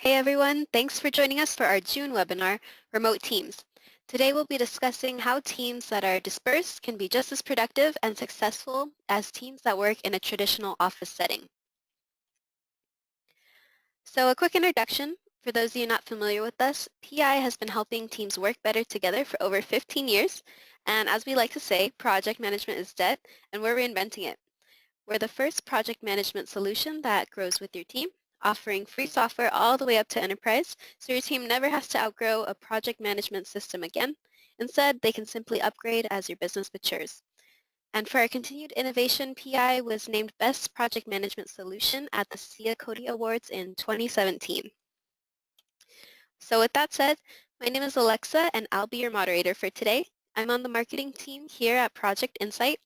Hey everyone, thanks for joining us for our June webinar, Remote Teams. Today we'll be discussing how teams that are dispersed can be just as productive and successful as teams that work in a traditional office setting. So a quick introduction. For those of you not familiar with us, PI has been helping teams work better together for over 15 years. And as we like to say, project management is dead, and we're reinventing it. We're the first project management solution that grows with your team, offering free software all the way up to enterprise, so your team never has to outgrow a project management system again. Instead, they can simply upgrade as your business matures. And for our continued innovation, PI was named Best Project Management Solution at the SIA Cody Awards in 2017. So with that said, my name is Alexa, and I'll be your moderator for today. I'm on the marketing team here at Project Insight.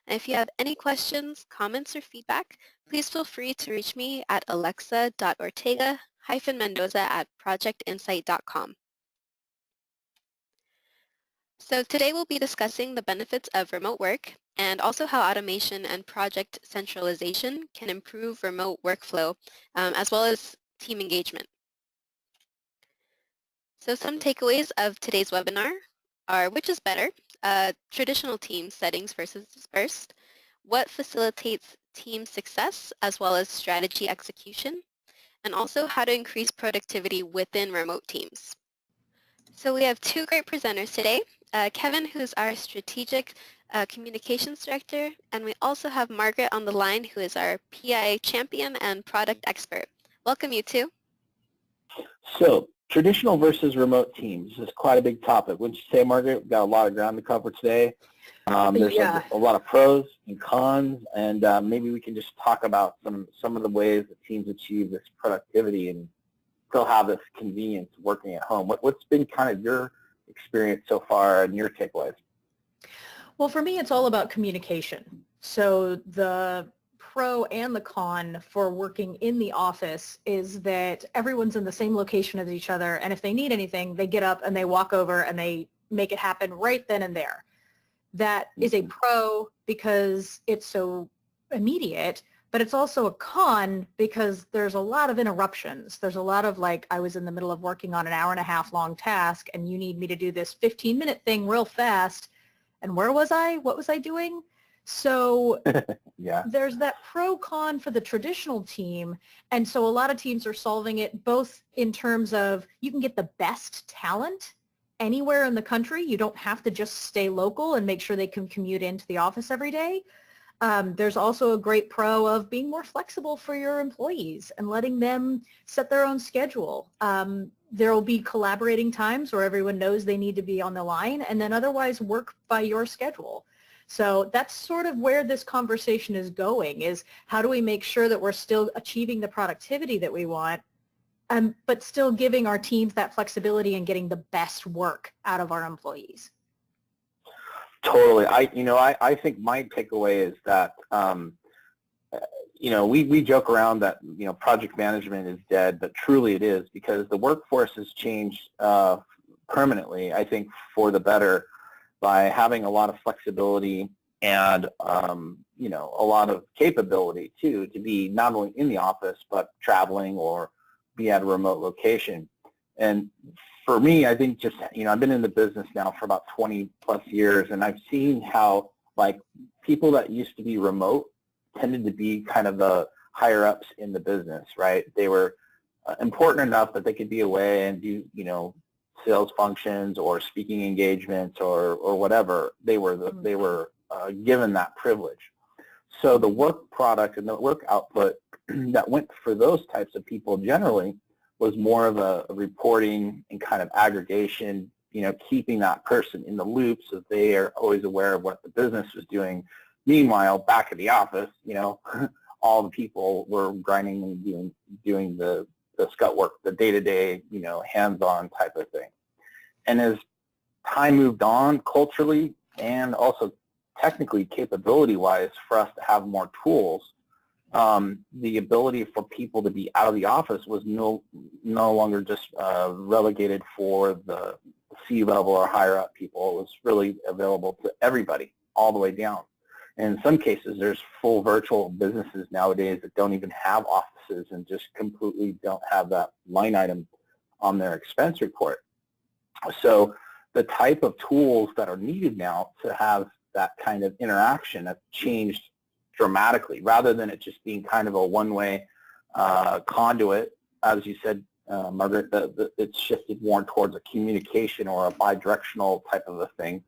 And if you have any questions, comments, or feedback, please feel free to reach me at alexa.ortega-mendoza@projectinsight.com. So today we'll be discussing the benefits of remote work and also how automation and project centralization can improve remote workflow as well as team engagement. So some takeaways of today's webinar are which is better, traditional team settings versus dispersed, what facilitates team success as well as strategy execution, and also how to increase productivity within remote teams. So we have two great presenters today, Kevin, who's our strategic communications director, and we also have Margaret on the line, who is our PI champion and product expert. Welcome, you two. So, traditional versus remote teams is quite a big topic. Wouldn't you say, Margaret? We've got a lot of ground to cover today. There's a lot of pros and cons, and maybe we can just talk about some of the ways that teams achieve this productivity and still have this convenience working at home. What's been kind of your experience so far and your takeaways? Well, for me, it's all about communication. So the pro and the con for working in the office is that everyone's in the same location as each other, and if they need anything, they get up and they walk over and they make it happen right then and there. That is a pro because it's so immediate, but it's also a con because there's a lot of interruptions. There's a lot of like, I was in the middle of working on an hour-and-a-half long task and you need me to do this 15-minute thing real fast. And where was I? What was I doing? So yeah. There's that pro-con for the traditional team. And so a lot of teams are solving it both in terms of you can get the best talent anywhere in the country. You don't have to just stay local and make sure they can commute into the office every day. There's also a great pro of being more flexible for your employees and letting them set their own schedule. There will be collaborating times where everyone knows they need to be on the line and then otherwise work by your schedule. So that's sort of where this conversation is going, is how do we make sure that we're still achieving the productivity that we want, but still giving our teams that flexibility and getting the best work out of our employees. Totally. I think my takeaway is that, we joke around that, project management is dead, but truly it is, because the workforce has changed permanently, I think, for the better by having a lot of flexibility and, a lot of capability, too, to be not only in the office, but traveling or be at a remote location. And for me, I think just, I've been in the business now for about 20 plus years, and I've seen how, like, people that used to be remote tended to be kind of the higher ups in the business, right? They were important enough that they could be away and do, sales functions or speaking engagements or whatever. They were given that privilege. So the work product and the work output that went for those types of people generally was more of a reporting and kind of aggregation, keeping that person in the loop so they are always aware of what the business was doing. Meanwhile, back at the office, all the people were grinding and doing the scut work, the day-to-day, hands-on type of thing. And as time moved on culturally and also technically capability-wise for us to have more tools, the ability for people to be out of the office was no longer just relegated for the C-level or higher up people. It was really available to everybody all the way down. in some cases, there's full virtual businesses nowadays that don't even have offices and just completely don't have that line item on their expense report. So the type of tools that are needed now to have that kind of interaction have changed dramatically, rather than it just being kind of a one-way conduit. As you said, Margaret, it's shifted more towards a communication or a bi-directional type of a thing.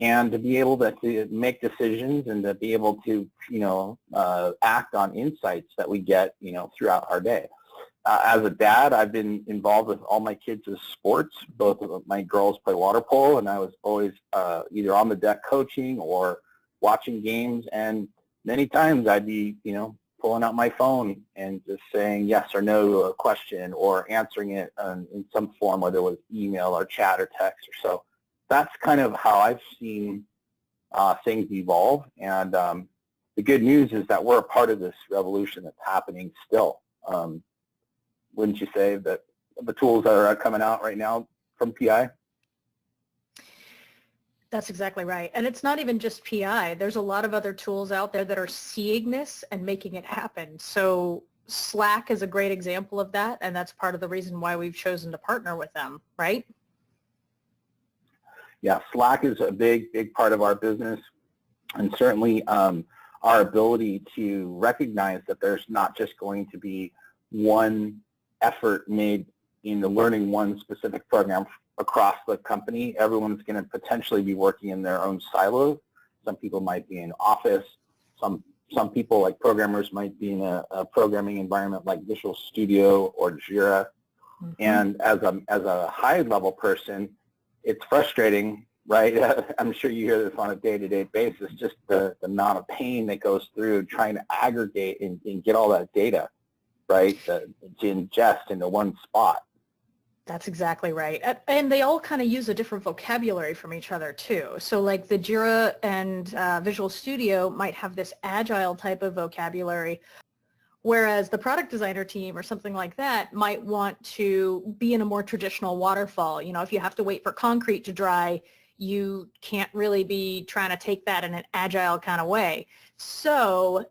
And to be able to make decisions and to be able to, act on insights that we get, throughout our day. As a dad, I've been involved with all my kids' sports. Both of my girls play water polo, and I was always either on the deck coaching or watching games. And many times I'd be, pulling out my phone and just saying yes or no to a question, or answering it in some form, whether it was email or chat or text or so. That's kind of how I've seen things evolve. And the good news is that we're a part of this revolution that's happening still. Wouldn't you say that the tools that are coming out right now from PI? That's exactly right. And it's not even just PI. There's a lot of other tools out there that are seeing this and making it happen. So Slack is a great example of that, and that's part of the reason why we've chosen to partner with them, right? Yeah, Slack is a big part of our business, and certainly our ability to recognize that there's not just going to be one effort made in learning one specific program across the company. Everyone's going to potentially be working in their own silos. Some people might be in Office. Some people, like programmers, might be in a programming environment like Visual Studio or Jira. Mm-hmm. And as a high-level person, it's frustrating, right? I'm sure you hear this on a day-to-day basis, just the amount of pain that goes through trying to aggregate and get all that data, right, to ingest into one spot. That's exactly right. And they all kind of use a different vocabulary from each other too. So like the Jira and Visual Studio might have this agile type of vocabulary, whereas the product designer team or something like that might want to be in a more traditional waterfall. If you have to wait for concrete to dry, you can't really be trying to take that in an agile kind of way. So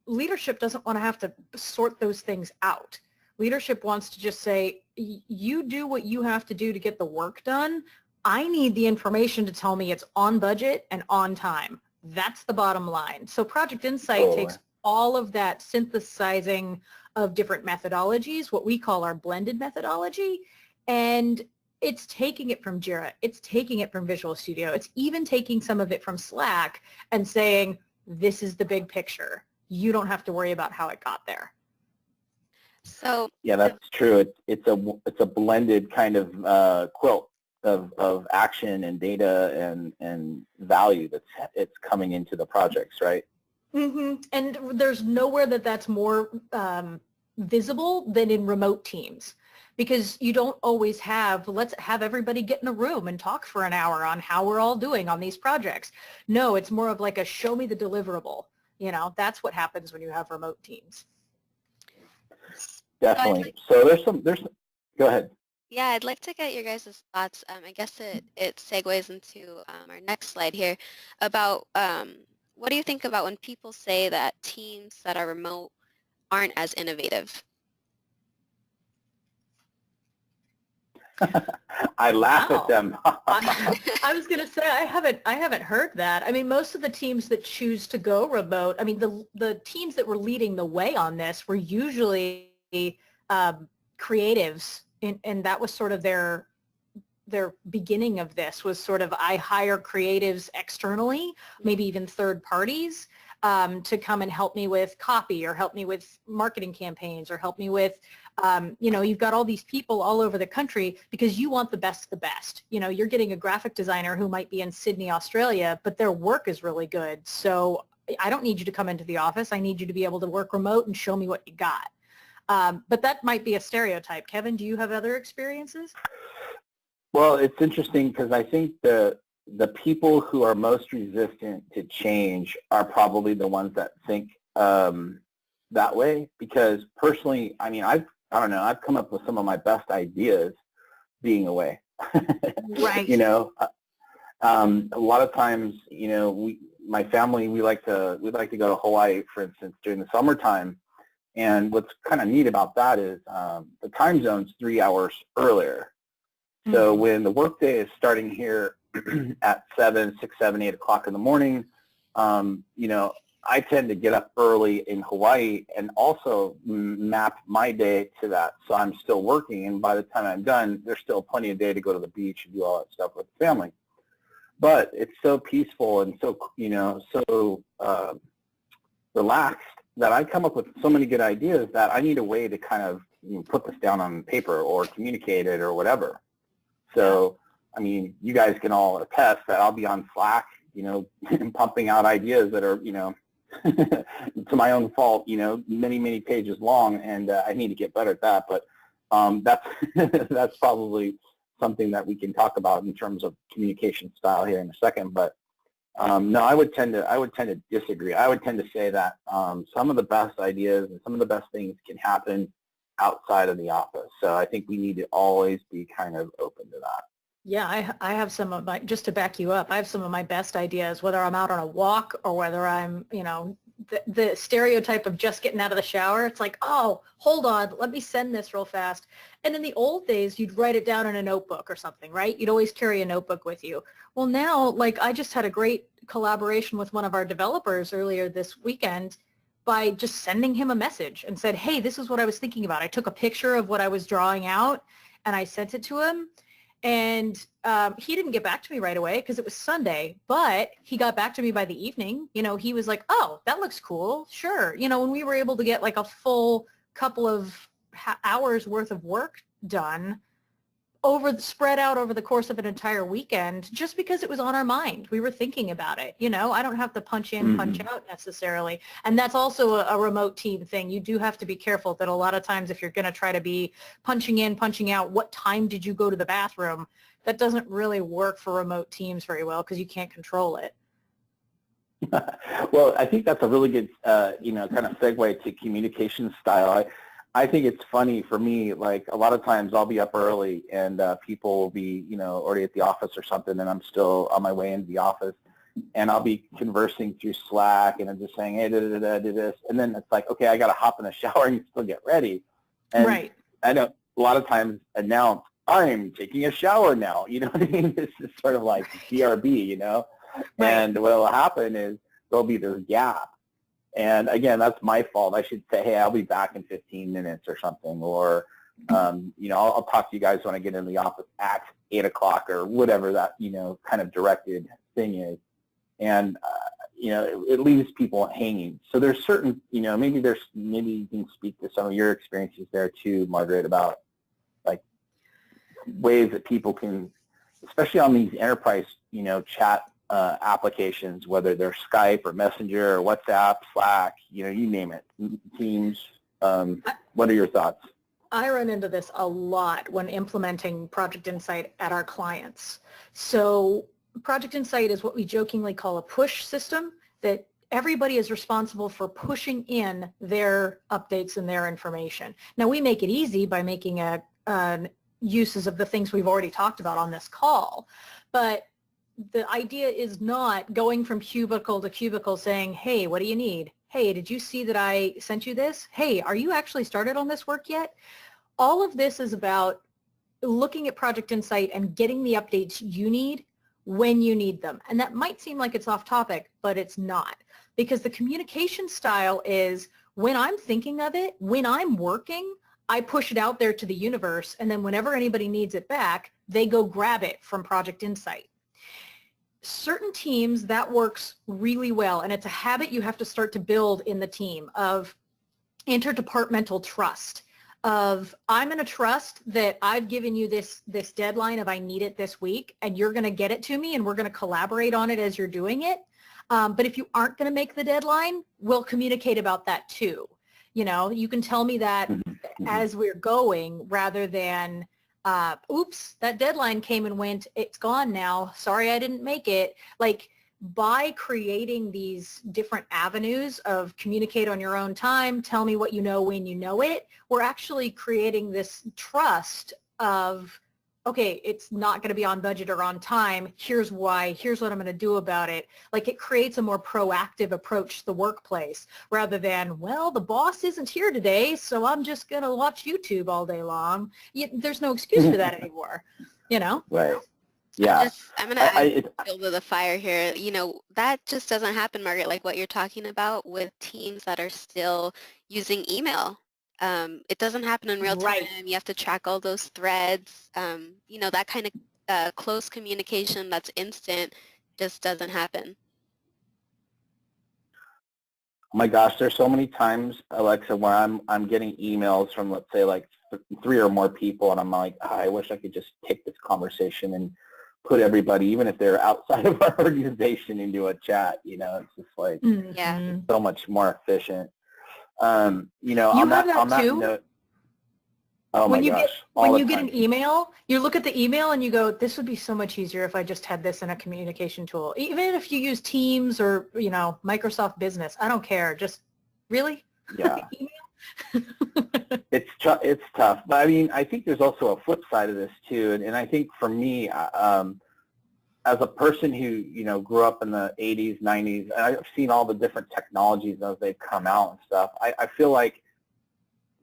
leadership doesn't want to have to sort those things out. Leadership wants to just say, you do what you have to do to get the work done. I need the information to tell me it's on budget and on time. That's the bottom line. So Project Insight takes all of that synthesizing of different methodologies, what we call our blended methodology, and it's taking it from Jira. It's taking it from Visual Studio. It's even taking some of it from Slack and saying, this is the big picture. You don't have to worry about how it got there. So yeah, that's true. It's a blended kind of quilt of action and data and value it's coming into the projects, right? Mm-hmm. And there's nowhere that's more visible than in remote teams, because you don't always have, let's have everybody get in a room and talk for an hour on how we're all doing on these projects. No, it's more of like a show me the deliverable. That's what happens when you have remote teams. Definitely. So there's go ahead. Yeah, I'd like to get your guys' thoughts. I guess it segues into our next slide here about what do you think about when people say that teams that are remote aren't as innovative? I laugh at them. I was going to say I haven't heard that. I mean, most of the teams that choose to go remote, I mean, the teams that were leading the way on this were usually creatives, and that was sort of their beginning of this was sort of, I hire creatives externally, maybe even third parties, to come and help me with copy or help me with marketing campaigns or help me with, you've got all these people all over the country because you want the best of the best. You're getting a graphic designer who might be in Sydney, Australia, but their work is really good. So I don't need you to come into the office. I need you to be able to work remote and show me what you got. But that might be a stereotype. Kevin, do you have other experiences? Well, it's interesting because I think the people who are most resistant to change are probably the ones that think that way. Because personally, I mean, I've come up with some of my best ideas being away. Right. A lot of times, my family, we like to go to Hawaii, for instance, during the summertime. And what's kind of neat about that is the time zone's 3 hours earlier. So when the workday is starting here at 6, 7, 8 o'clock in the morning, you know, I tend to get up early in Hawaii and also map my day to that. So I'm still working, and by the time I'm done, there's still plenty of day to go to the beach and do all that stuff with the family. But it's so peaceful and so, you know, so relaxed that I come up with so many good ideas that I need a way to kind of, you know, put this down on paper or communicate it or whatever. So, I mean, you guys can all attest that I'll be on Slack, you know, pumping out ideas that are, you know, to my own fault, you know, many, many pages long, and I need to get better at that. But that's that's probably something that we can talk about in terms of communication style here in a second. But no, I would tend to disagree. I would tend to say that some of the best ideas and some of the best things can happen outside of the office. So I think we need to always be kind of open to that. Yeah, I have some of my, just to back you up, I have some of my best ideas, whether I'm out on a walk or whether I'm, you know, the stereotype of just getting out of the shower. It's like, oh, hold on, let me send this real fast. And in the old days, you'd write it down in a notebook or something, right? You'd always carry a notebook with you. Well, now, like, I just had a great collaboration with one of our developers earlier this weekend by just sending him a message and said, hey, this is what I was thinking about. I took a picture of what I was drawing out and I sent it to him. And he didn't get back to me right away because it was Sunday, but he got back to me by the evening. You know, he was like, oh, that looks cool. Sure. You know, when we were able to get like a full couple of hours worth of work done spread out over the course of an entire weekend, just because it was on our mind. We were thinking about it. You know, I don't have to punch in, punch out necessarily. And that's also a remote team thing. You do have to be careful that a lot of times if you're going to try to be punching in, punching out, what time did you go to the bathroom? That doesn't really work for remote teams very well because you can't control it. Well, I think that's a really good, you know, kind of segue to communication style. I think it's funny for me, like a lot of times I'll be up early and people will be, you know, already at the office or something, and I'm still on my way into the office, and I'll be conversing through Slack and I'm just saying, hey, do this. And then it's like, okay, I got to hop in the shower and still get ready. And right. I know a lot of times announce, I'm taking a shower now. You know what I mean? This is sort of like BRB, you know? Right. And what will happen is there'll be this gap. And again, that's my fault. I should say, hey, I'll be back in 15 minutes or something. Or, you know, I'll talk to you guys when I get in the office at 8 o'clock or whatever that, you know, kind of directed thing is. And, you know, it leaves people hanging. So there's certain, you know, maybe you can speak to some of your experiences there too, Margaret, about like ways that people can, especially on these enterprise, you know, chat applications, whether they're Skype or Messenger or WhatsApp, Slack, you know, you name it, Teams. What are your thoughts? I run into this a lot when implementing Project Insight at our clients. So Project Insight is what we jokingly call a push system, that everybody is responsible for pushing in their updates and their information. Now, we make it easy by making uses of the things we've already talked about on this call, but the idea is not going from cubicle to cubicle saying, hey, what do you need? Hey, did you see that I sent you this? Hey, are you actually started on this work yet? All of this is about looking at Project Insight and getting the updates you need when you need them. And that might seem like it's off topic, but it's not. Because the communication style is when I'm thinking of it, when I'm working, I push it out there to the universe, and then whenever anybody needs it back, they go grab it from Project Insight. Certain teams, that works really well, and it's a habit you have to start to build in the team of interdepartmental trust, of I'm going to trust that I've given you this deadline of I need it this week, and you're going to get it to me, and we're going to collaborate on it as you're doing it. But if you aren't going to make the deadline, we'll communicate about that too. You know, you can tell me that as we're going rather than oops, that deadline came and went, it's gone now, sorry I didn't make it. Like, by creating these different avenues of communicate on your own time, tell me what you know when you know it, we're actually creating this trust of okay, it's not going to be on budget or on time. Here's why. Here's what I'm going to do about it. Like it creates a more proactive approach to the workplace rather than, well, the boss isn't here today, so I'm just going to watch YouTube all day long. There's no excuse for that anymore, you know? Right. Yeah. I'm gonna I, add fuel to the fire here. You know, that just doesn't happen, Margaret, like what you're talking about with teams that are still using email. It doesn't happen in real time. Right. You have to track all those threads. You know, that kind of close communication that's instant just doesn't happen. oh my gosh, there's so many times, Alexa, where I'm getting emails from, let's say, like 3 or more people, and I'm like, oh, I wish I could just take this conversation and put everybody, even if they're outside of our organization, into a chat. You know, it's just like Yeah. so much more efficient. You know, You on have that that too? note, oh my When you gosh, get all when the you get time. an email, you look at the email and you go, this would be so much easier if I just had this in a communication tool. Even if you use Teams or, you know, Microsoft Business, I don't care. Just really? Yeah. Email? It's tough, but I mean, I think there's also a flip side of this too, and I think for me, as a person who, you know, grew up in the 80s, 90s, and I've seen all the different technologies as they've come out and stuff, I feel like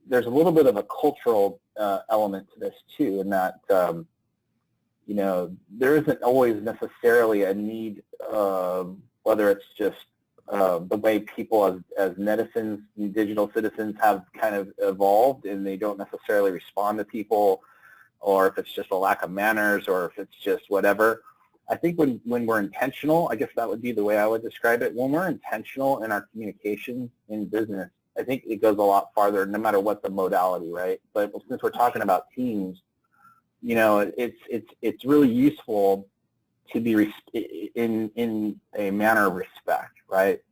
there's a little bit of a cultural element to this too, in that, you know, there isn't always necessarily a need, whether it's just the way people as netizens and digital citizens have kind of evolved, and they don't necessarily respond to people, or if it's just a lack of manners, or if it's just whatever. I think when we're intentional, I guess that would be the way I would describe it. When we're intentional in our communication in business, I think it goes a lot farther, no matter what the modality, right? But since we're talking about teams, you know, it's really useful to be in a manner of respect, right?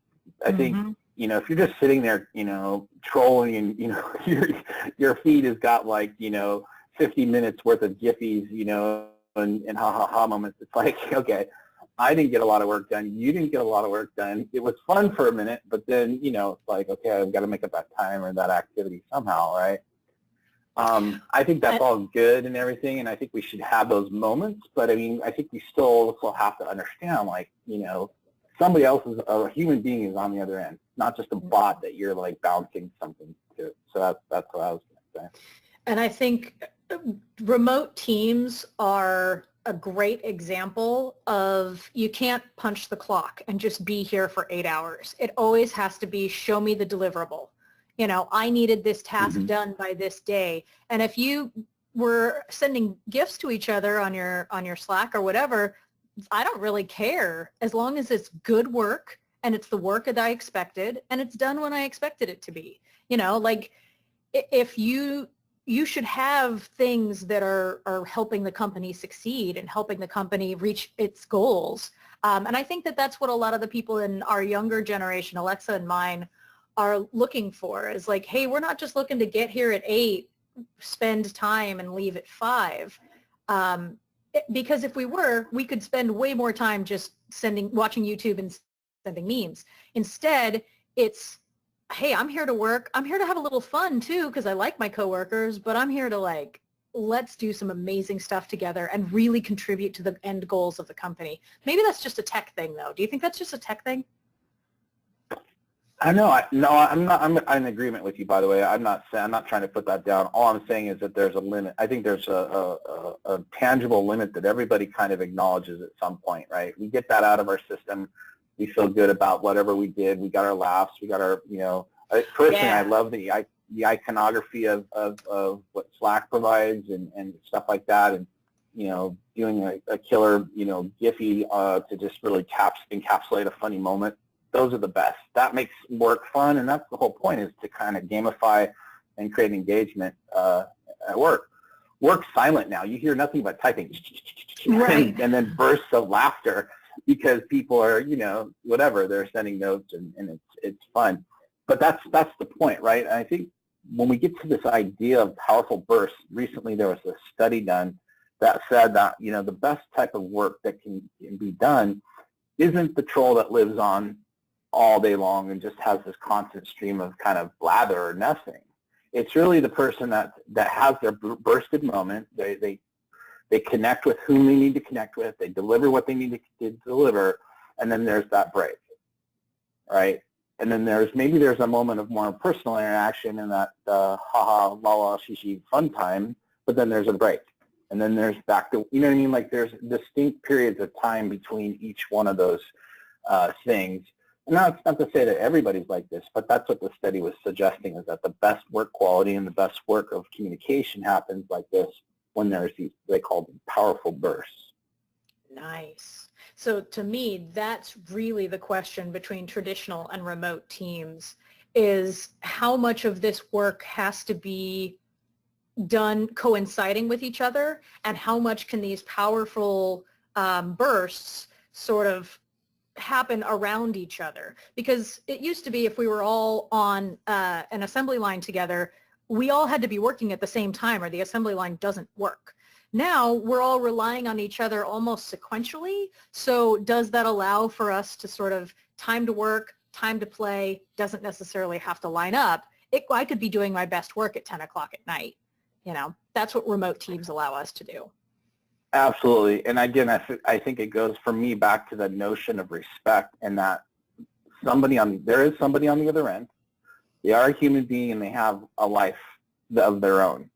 I think, you know, if you're just sitting there, you know, trolling, and, you know, your feed has got like, you know, 50 minutes worth of Giphies, you know, and ha ha ha moments, it's like, okay, I didn't get a lot of work done. You didn't get a lot of work done. It was fun for a minute, but then, you know, it's like, okay, I've got to make up that time or that activity somehow, right? I think that's all good and everything, and I think we should have those moments, but I mean, I think we still also have to understand, like, you know, somebody else is, a human being is on the other end, not just a bot that you're like bouncing something to. So that's what I was going to say. And I think remote teams are a great example of you can't punch the clock and just be here for 8 hours. It always has to be show me the deliverable. You know, I needed this task done by this day. And if you were sending gifts to each other on your Slack or whatever, I don't really care as long as it's good work and it's the work that I expected and it's done when I expected it to be. You know, like if you should have things that are helping the company succeed and helping the company reach its goals. And I think that that's what a lot of the people in our younger generation, Alexa and mine, are looking for, is like, hey, we're not just looking to get here at 8, spend time and leave at 5. Because if we were, we could spend way more time just watching YouTube and sending memes. Instead, it's, hey, I'm here to work. I'm here to have a little fun too because I like my coworkers, but I'm here to like, let's do some amazing stuff together and really contribute to the end goals of the company. Maybe that's just a tech thing though. Do you think that's just a tech thing? I know. I'm not. I'm in agreement with you. By the way, I'm not trying to put that down. All I'm saying is that there's a limit. I think there's a tangible limit that everybody kind of acknowledges at some point, right? We get that out of our system. We feel good about whatever we did. We got our laughs. We got our, you know. Personally, I love the iconography of what Slack provides and stuff like that, and you know, doing a killer, you know, Giphy to just really encapsulate a funny moment. Those are the best. That makes work fun, and that's the whole point, is to kind of gamify and create engagement at work. Work's silent now. You hear nothing but typing, right, and then bursts of laughter because people are, you know, whatever, they're sending notes, and it's fun. But that's the point, right? And I think when we get to this idea of powerful bursts, recently there was a study done that said that, you know, the best type of work that can be done isn't the troll that lives on all day long and just has this constant stream of kind of blather or nothing. It's really the person that has their bursted moment. They They connect with whom they need to connect with. They deliver what they need to deliver, and then there's that break, right? And then there's a moment of more personal interaction and that ha-ha, la-la, she fun time, but then there's a break. And then there's back to, you know what I mean? Like there's distinct periods of time between each one of those things. And now it's not to say that everybody's like this, but that's what the study was suggesting, is that the best work quality and the best work of communication happens like this when there's these, they call them powerful bursts. Nice. So to me, that's really the question between traditional and remote teams, is how much of this work has to be done coinciding with each other, and how much can these powerful bursts sort of happen around each other. Because it used to be, if we were all on an assembly line together, we all had to be working at the same time or the assembly line doesn't work. Now we're all relying on each other almost sequentially. So does that allow for us to sort of time to work, time to play, doesn't necessarily have to line up? I could be doing my best work at 10 o'clock at night. You know, that's what remote teams allow us to do. Absolutely. And again, I think it goes for me back to the notion of respect, and that there is somebody on the other end. They are a human being and they have a life of their own.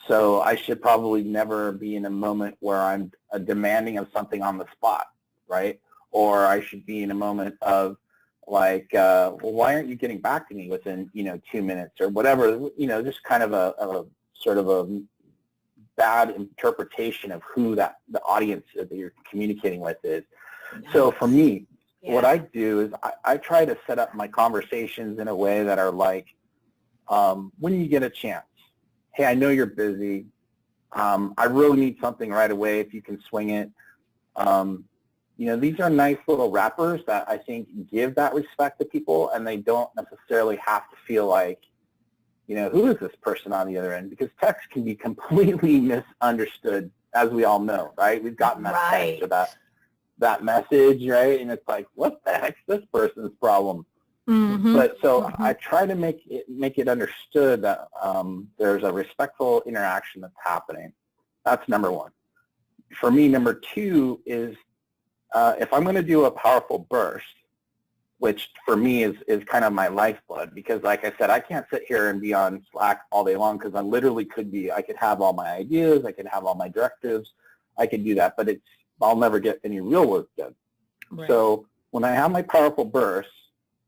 So I should probably never be in a moment where I'm demanding of something on the spot, right? Or I should be in a moment of like, well, why aren't you getting back to me within, 2 minutes or whatever, just kind of a sort of a bad interpretation of who the audience that you're communicating with is. Nice. So for me, what I do is I try to set up my conversations in a way that are like, when you get a chance, hey, I know you're busy. I really need something right away if you can swing it. These are nice little wrappers that I think give that respect to people, and they don't necessarily have to feel like, who is this person on the other end? Because text can be completely misunderstood, as we all know, right? We've gotten that text or that message, right? And it's like, what the heck's this person's problem? Mm-hmm. But so I try to make it understood that there's a respectful interaction that's happening. That's number one. For me, number two is if I'm going to do a powerful burst, which for me is kind of my lifeblood, because like I said, I can't sit here and be on Slack all day long, because I literally I could have all my ideas, I could have all my directives, I could do that, but I'll never get any real work done. Right. So when I have my powerful bursts,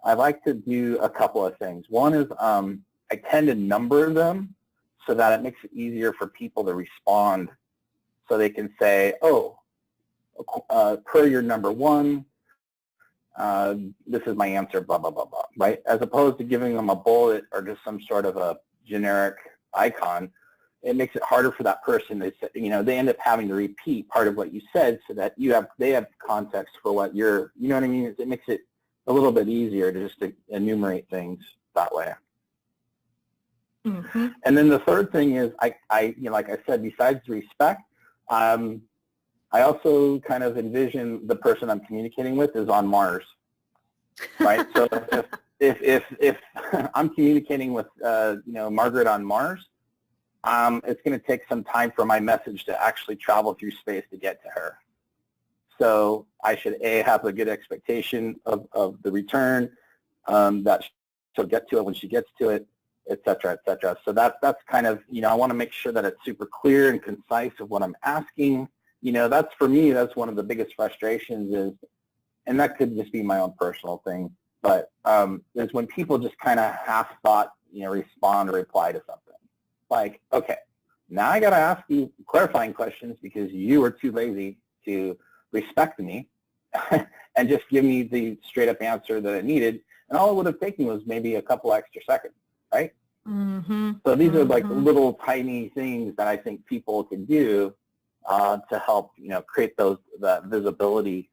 I like to do a couple of things. One is I tend to number them so that it makes it easier for people to respond, so they can say, oh, per your number one, this is my answer, blah, blah, blah, blah, right? As opposed to giving them a bullet or just some sort of a generic icon, it makes it harder for that person to, they end up having to repeat part of what you said so that they have context for what you know what I mean? It makes it a little bit easier to just enumerate things that way. Mm-hmm. And then the third thing is, like I said, besides respect, I also kind of envision the person I'm communicating with is on Mars, right? So if I'm communicating with Margaret on Mars, it's going to take some time for my message to actually travel through space to get to her. So I should have a good expectation of the return, that she'll get to it when she gets to it, et cetera, et cetera. So that's kind of, I want to make sure that it's super clear and concise of what I'm asking. That's for me, that's one of the biggest frustrations is, and that could just be my own personal thing, but is when people just kind of half-thought, respond or reply to something. Like, okay, now I got to ask you clarifying questions because you were too lazy to respect me and just give me the straight-up answer that I needed, and all it would have taken was maybe a couple extra seconds, right? Mm-hmm. So these are like little tiny things that I think people can do to help, create that visibility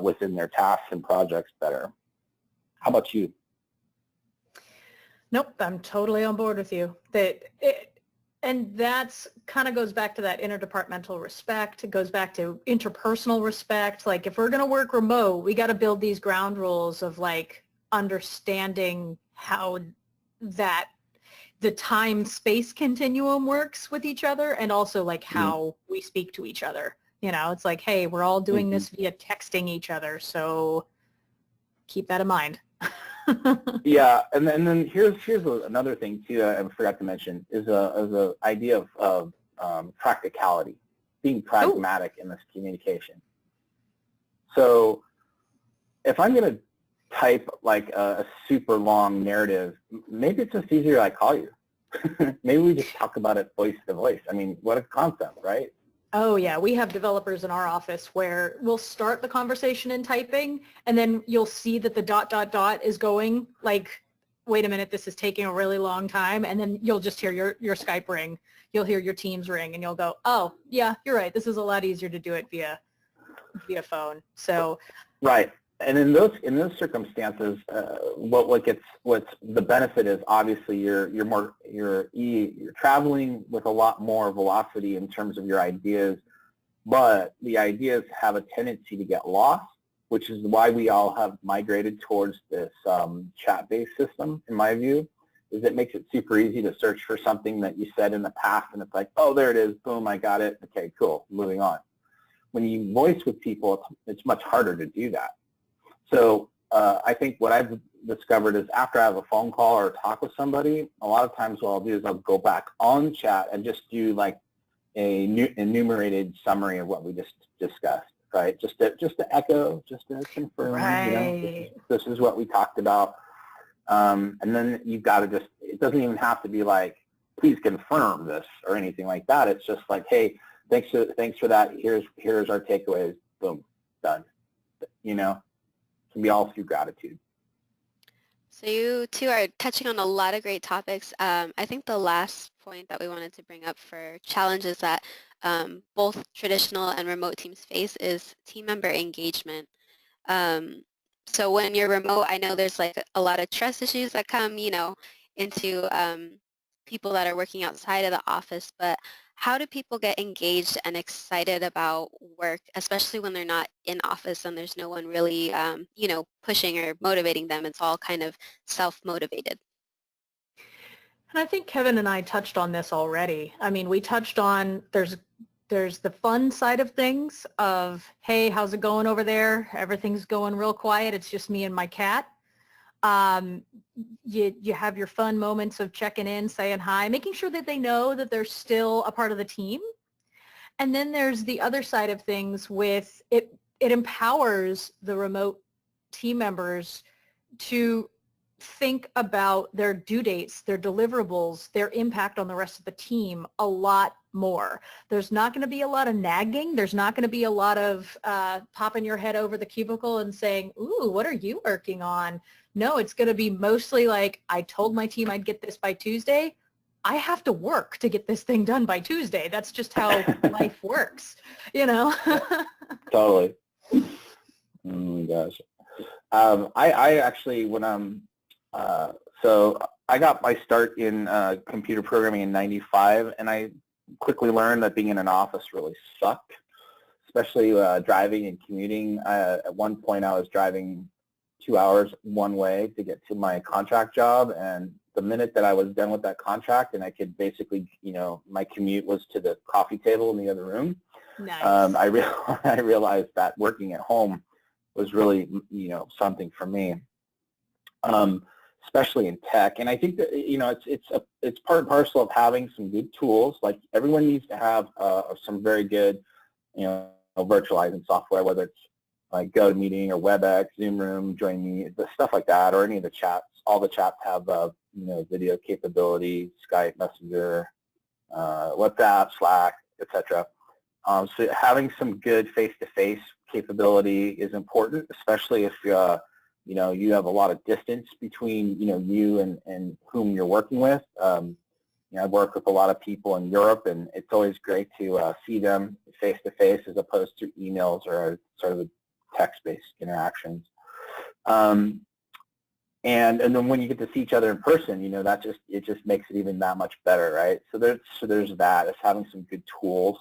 within their tasks and projects better. How about you? Nope, I'm totally on board with you. And that's kind of goes back to that interdepartmental respect. It goes back to interpersonal respect. Like if we're going to work remote, we got to build these ground rules of like understanding how that the time-space continuum works with each other, and also like how we speak to each other. You know, it's like, hey, we're all doing this via texting each other, so keep that in mind. Yeah, and then here's another thing too that I forgot to mention is a idea of practicality, being pragmatic in this communication. So if I'm going to type like a super long narrative, maybe it's just easier I call you. Maybe we just talk about it voice to voice. I mean, what a concept, right? Oh yeah, we have developers in our office where we'll start the conversation in typing, and then you'll see that the ... is going like, wait a minute, this is taking a really long time, and then you'll just hear your Skype ring, you'll hear your Teams ring, and you'll go, oh yeah, you're right, this is a lot easier to do it via phone. So right. And in those circumstances, what's the benefit is obviously you're traveling with a lot more velocity in terms of your ideas, but the ideas have a tendency to get lost, which is why we all have migrated towards this chat-based system. In my view, is it makes it super easy to search for something that you said in the past, and it's like, oh, there it is, boom, I got it. Okay, cool, moving on. When you voice with people, it's much harder to do that. So I think what I've discovered is after I have a phone call or talk with somebody, a lot of times what I'll do is I'll go back on chat and just do like a enumerated summary of what we just discussed, right? Just to echo, just to confirm, right. This is what we talked about. And then you've got to just, it doesn't even have to be like, please confirm this or anything like that. It's just like, hey, thanks for that. Here's our takeaways. Boom, done. Can be all through gratitude. So you two are touching on a lot of great topics. I think the last point that we wanted to bring up for challenges that both traditional and remote teams face is team member engagement. So when you're remote, I know there's like a lot of trust issues that come, into people that are working outside of the office, but how do people get engaged and excited about work, especially when they're not in office and there's no one really, pushing or motivating them? It's all kind of self-motivated. And I think Kevin and I touched on this already. I mean, we touched on there's the fun side of things of, hey, how's it going over there? Everything's going real quiet. It's just me and my cat. You have your fun moments of checking in, saying hi, making sure that they know that they're still a part of the team. And then there's the other side of things with it. It empowers the remote team members to think about their due dates, their deliverables, their impact on the rest of the team a lot more. There's not going to be a lot of nagging. There's not going to be a lot of popping your head over the cubicle and saying, ooh, what are you working on? No, it's going to be mostly like, I told my team I'd get this by Tuesday. I have to work to get this thing done by Tuesday. That's just how life works, Totally. Oh my gosh. I actually, so I got my start in computer programming in '95, and I quickly learned that being in an office really sucked, especially driving and commuting. At one point, I was driving 2 hours one way to get to my contract job, and the minute that I was done with that contract and I could basically, my commute was to the coffee table in the other room, nice. I realized that working at home was really, something for me, especially in tech. And I think that, it's part and parcel of having some good tools. Like everyone needs to have some very good, virtualizing software, whether it's like GoToMeeting or WebEx, Zoom Room, Join Me, the stuff like that, or any of the chats. All the chats have, video capability, Skype, Messenger, WhatsApp, Slack, etc. So having some good face-to-face capability is important, especially if you have a lot of distance between you and whom you're working with. I work with a lot of people in Europe, and it's always great to see them face-to-face as opposed to emails or sort of text-based interactions. And then when you get to see each other in person, it just makes it even that much better, right? So there's that. It's having some good tools.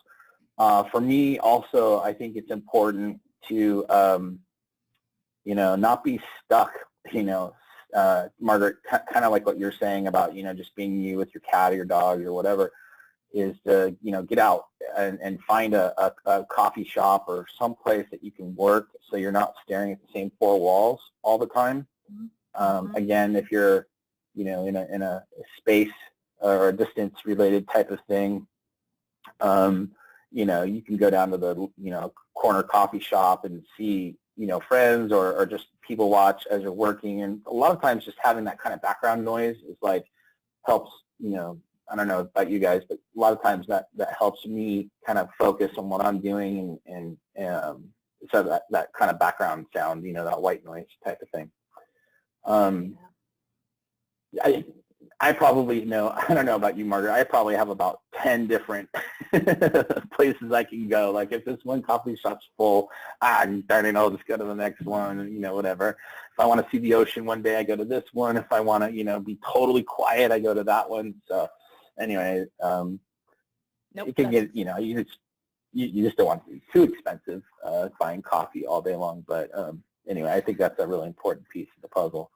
For me, also, I think it's important to not be stuck, Margaret, kind of like what you're saying about, just being you with your cat or your dog or whatever, is to, get out and find a coffee shop or some place that you can work so you're not staring at the same four walls all the time. Again, if you're, in a space or a distance-related type of thing, you can go down to the, corner coffee shop and see, friends or just people watch as you're working. And a lot of times just having that kind of background noise is like, helps, I don't know about you guys, but a lot of times that helps me kind of focus on what I'm doing and so that kind of background sound, that white noise type of thing. I probably know, I don't know about you, Margaret, I probably have about 10 different places I can go. Like if this one coffee shop's full, darn it, I'll just go to the next one, whatever. If I want to see the ocean one day, I go to this one. If I want to, be totally quiet, I go to that one. So anyway, it can get, you just don't want to be too expensive buying coffee all day long. But anyway, I think that's a really important piece of the puzzle.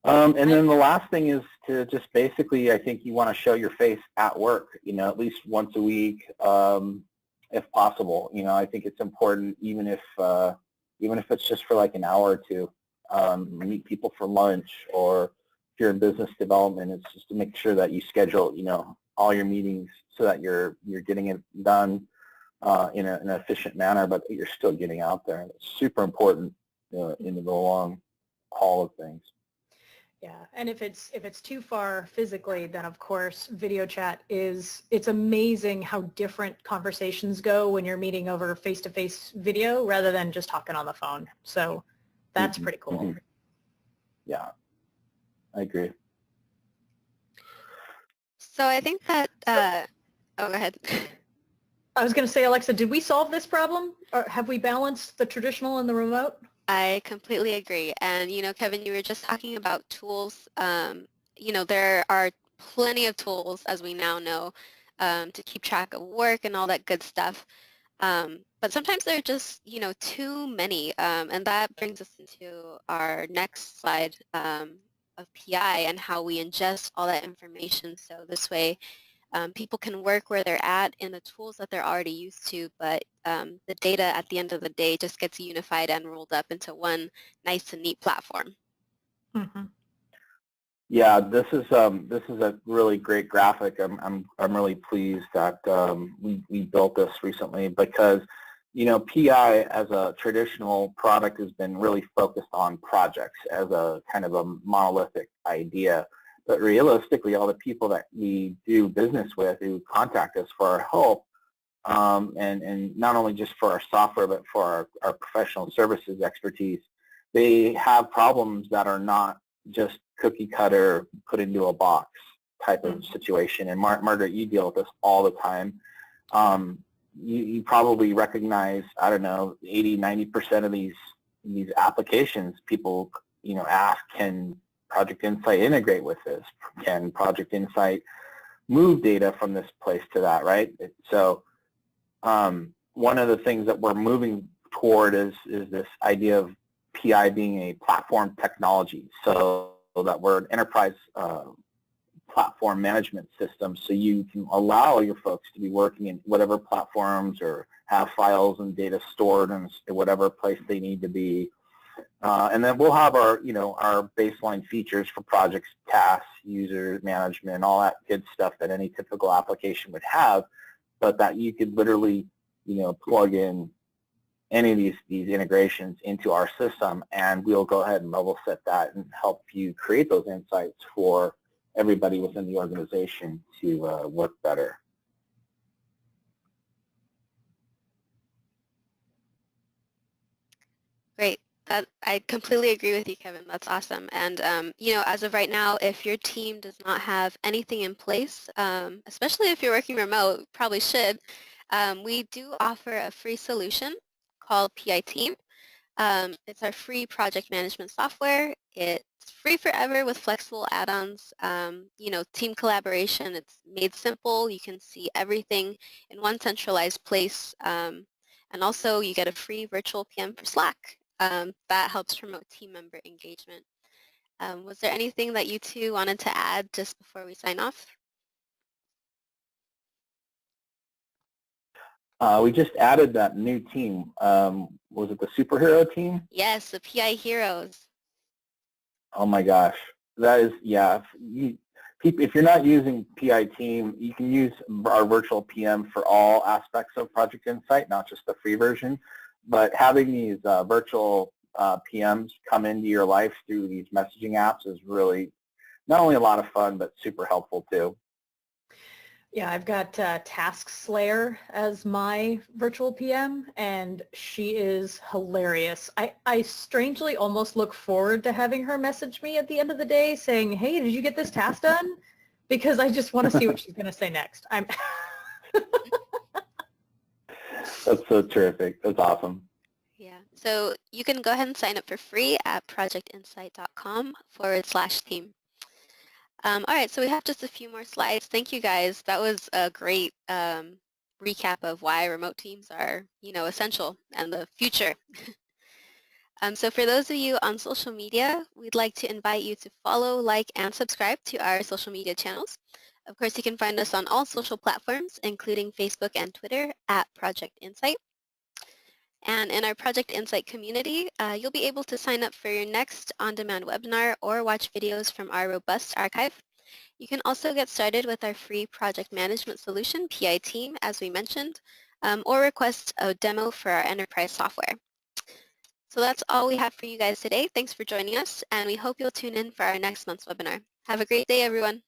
And then the last thing is to just basically, I think you want to show your face at work, at least once a week, if possible. I think it's important, even if it's just for like an hour or two, meet people for lunch, or if you're in business development, it's just to make sure that you schedule, all your meetings so that you're getting it done in an efficient manner, but you're still getting out there. And it's super important in the long haul of things. Yeah, and if it's too far physically, then of course video chat it's amazing how different conversations go when you're meeting over face-to-face video rather than just talking on the phone. So that's pretty cool. Yeah, I agree. So I think that, oh, go ahead. I was going to say, Alexa, did we solve this problem? Or have we balanced the traditional and the remote? I completely agree. And, Kevin, you were just talking about tools. There are plenty of tools, as we now know, to keep track of work and all that good stuff. But sometimes there are just, too many. And that brings us into our next slide of PI and how we ingest all that information. So this way, people can work where they're at in the tools that they're already used to, but the data at the end of the day just gets unified and rolled up into one nice and neat platform. Yeah, this is a really great graphic. I'm really pleased that we built this recently, because PI as a traditional product has been really focused on projects as a kind of a monolithic idea. But realistically, all the people that we do business with who contact us for our help, and not only just for our software, but for our professional services expertise, they have problems that are not just cookie cutter, put into a box type of situation. And Margaret, you deal with this all the time. You probably recognize, I don't know, 80, 90% of these applications. People, ask, can Project Insight integrate with this? Can Project Insight move data from this place to that, right? So one of the things that we're moving toward is this idea of PI being a platform technology, so that we're an enterprise platform management system, so you can allow your folks to be working in whatever platforms or have files and data stored in whatever place they need to be. And then we'll have our, our baseline features for projects, tasks, user management, all that good stuff that any typical application would have, but that you could literally, plug in any of these integrations into our system, and we'll go ahead and level set that and help you create those insights for everybody within the organization to work better. Great. I completely agree with you, Kevin. That's awesome. And, as of right now, if your team does not have anything in place, especially if you're working remote, probably should, we do offer a free solution called PI Team. It's our free project management software. It's free forever with flexible add-ons. Team collaboration, it's made simple. You can see everything in one centralized place. And also you get a free virtual PM for Slack. That helps promote team member engagement. Was there anything that you two wanted to add just before we sign off? We just added that new team. Was it the superhero team? Yes, the PI Heroes. Oh my gosh, that is, yeah. If you're not using PI team, you can use our virtual PM for all aspects of Project Insight, not just the free version. But having these virtual PMs come into your life through these messaging apps is really not only a lot of fun, but super helpful too. Yeah, I've got Task Slayer as my virtual PM, and she is hilarious. I strangely almost look forward to having her message me at the end of the day saying, hey, did you get this task done? Because I just want to see what she's going to say next. That's so terrific. That's awesome. Yeah, so you can go ahead and sign up for free at projectinsight.com/theme. All right, so we have just a few more slides. Thank you guys. That was a great recap of why remote teams are, essential and the future. So for those of you on social media, we'd like to invite you to follow, like, and subscribe to our social media channels. Of course, you can find us on all social platforms, including Facebook and Twitter at Project Insight. And in our Project Insight community, you'll be able to sign up for your next on-demand webinar or watch videos from our robust archive. You can also get started with our free project management solution, PI Team, as we mentioned, or request a demo for our enterprise software. So that's all we have for you guys today. Thanks for joining us, and we hope you'll tune in for our next month's webinar. Have a great day, everyone.